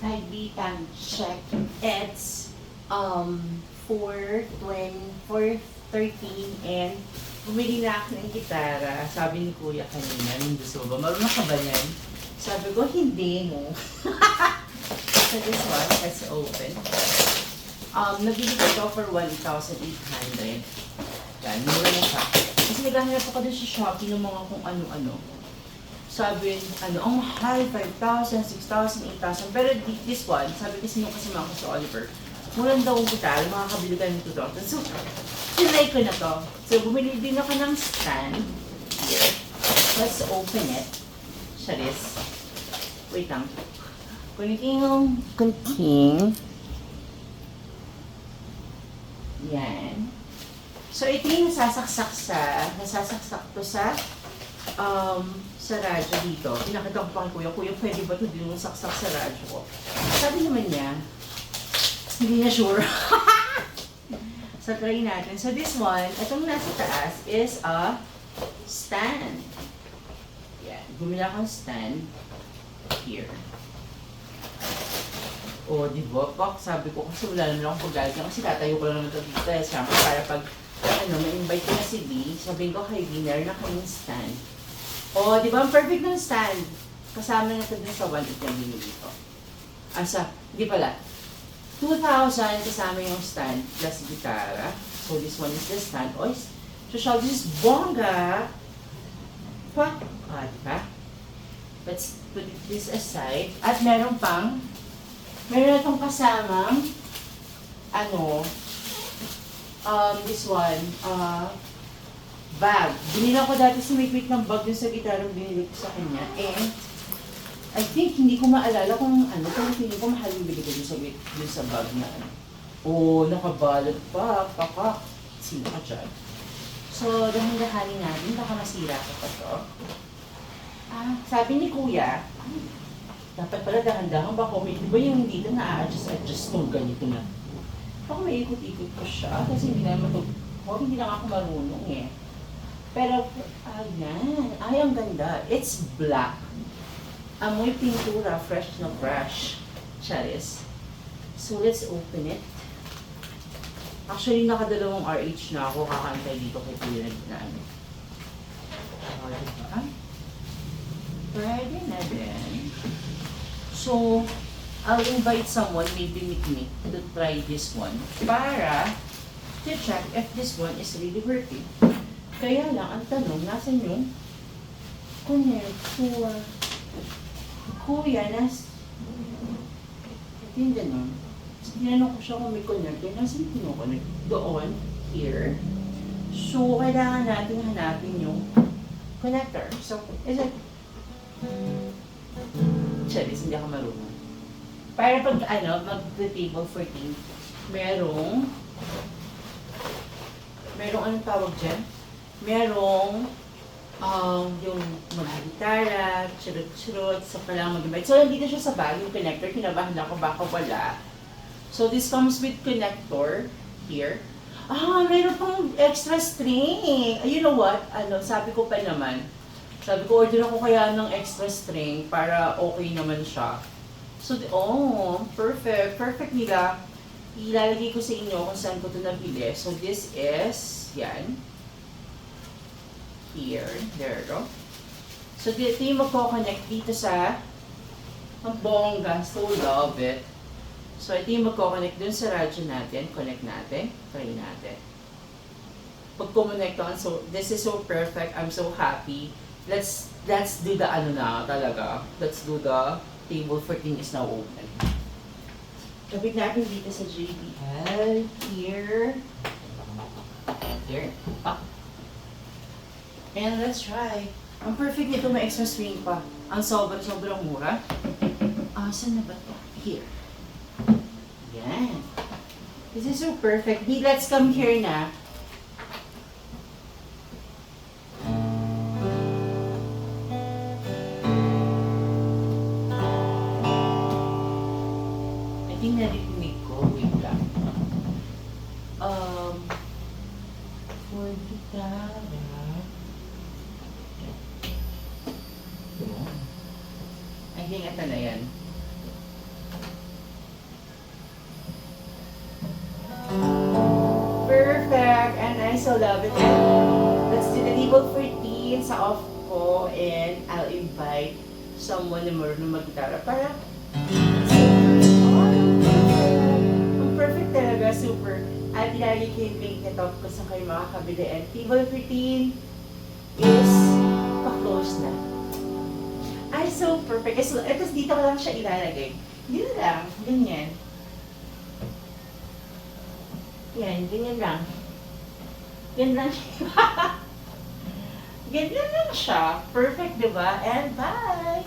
kindly time check. It's 4:13 and bumili na ako ng gitara. Sabi ni Kuya kanina, nung gusto ba? Marunong ka ba yan? Sabi ko, hindi mo. So this one, let's open. Nabili ko ito for 1,800. Yan, mura na siya. Kasi naghahanap ako doon sa Shopee ng mga kung ano-ano. Sabi, ang mahal, 5,000, 6,000, 8,000. Pero this one, sabi kasi nung kasama ko sa Oliver, murang daw ang gitara, makakabili ka ng 2,000. So, tinry ko na to. So, bumili din ako ng stand. Here. Let's open it. Charis. Wait lang. Kunting yung kunting. Yan. So, ito yung nasasaksak to sa radyo dito. Pinakita ko pa kay Kuya, pwede ba ito din yung saksak sa radyo ko? Sabi naman niya, hindi na sure. So, try natin. So, this one, itong nasa taas is a stand. Yan. Bumili akong stand. Here. O, di ba? Pak, sabi ko, kasi wala naman akong paglalagyan. Kasi tatayo ko lang naman ito dito. Siyempre, para pag, ma-invite ko na si B, sabihin ko kay B, meron na kaming stand. O, di ba? Ang perfect ng stand. Kasama na ito din sa 1.8 na binili ko. Di pala. 2,000 kasama yung stand plus gitara. So, this one is the stand. O, so, this is bongga. Pa? Diba? Let's put this aside. At meron itong kasamang, this one, bag. Binila ko dati sa may-quick ng bag dun sa gitarang binili ko sa kanya. And, I think, hindi ko maalala kung kung hindi ko mahal yung bili ko dun sa bag na nakabalot pa, pakak. Sino ka dyan? So, dahan-dahanin natin, baka masira ko pa to. Sabi ni Kuya, dapat pala dahan-dahan, baka di ba yung dito na-adjust tong ganito na. Baka may ikot-ikot ko siya, kasi hindi naman hindi lang ako marunong eh. Pero, ayan, ang ganda. It's black. Amoy pintura, fresh na fresh. Charis. So, let's open it. Actually, nakadalawang RH na ako, kakantay dito kay Kuya na diba? Pwede na din. So, I'll invite someone, maybe with me, to try this one para to check if this one is really working. Kaya lang, ang tanong, nasan yung connector? Kuya, ito yung ganun. Tinanong ko siya kung may connector. Nasan yung pinoconnect? Doon, here. So, kailangan natin hanapin yung connector. So, is it Charis, hindi ako marunong. Para pag mag-table 14, merong anong tawag dyan? Merong yung mag-gitara, churut-churut, so kailangan mag-invite. So, nandito siya sa bag, yung connector, kinabahan ako, baka wala. So, this comes with connector here. Meron pang extra string. You know what? Sabi ko pa naman, order ako kaya ng extra string para okay naman siya. So, perfect. Perfect nila. Ilalagay ko sa inyo kung saan ko ito nabili. So, this is, yan. Here. There you go. So, dito yung magkoconnect dito sa ang bongga. So, love it. So, ito yung magkoconnect dun sa radyo natin. Connect natin. Try natin. Pag-connect on, so, this is so perfect. I'm so happy. Let's do the talaga. Let's do the table 14 is now open. Kapit natin dito sa JBL. Here. Here. And let's try. Ang perfect nito, may extra string pa. Ang sobrang mura. Saan na ba ito? Here. Yan. This is so perfect. Let's come here na. Narinig ko, wait lang. For gitara. I think ito na yan. so love it. Let's do the table 14 sa off ko and I'll invite someone na marunong mag-gitara para ang perfect talaga, super. At ilalagay ko yung link nito kung saan kayo makakabili. And table 13 is pa-close na. Ay, so perfect. So, etos dito ko lang siya ilalagay. Dito lang, ganyan. Yan, ganyan lang. Ganyan lang siya. Ganyan lang siya. Perfect, diba? And bye!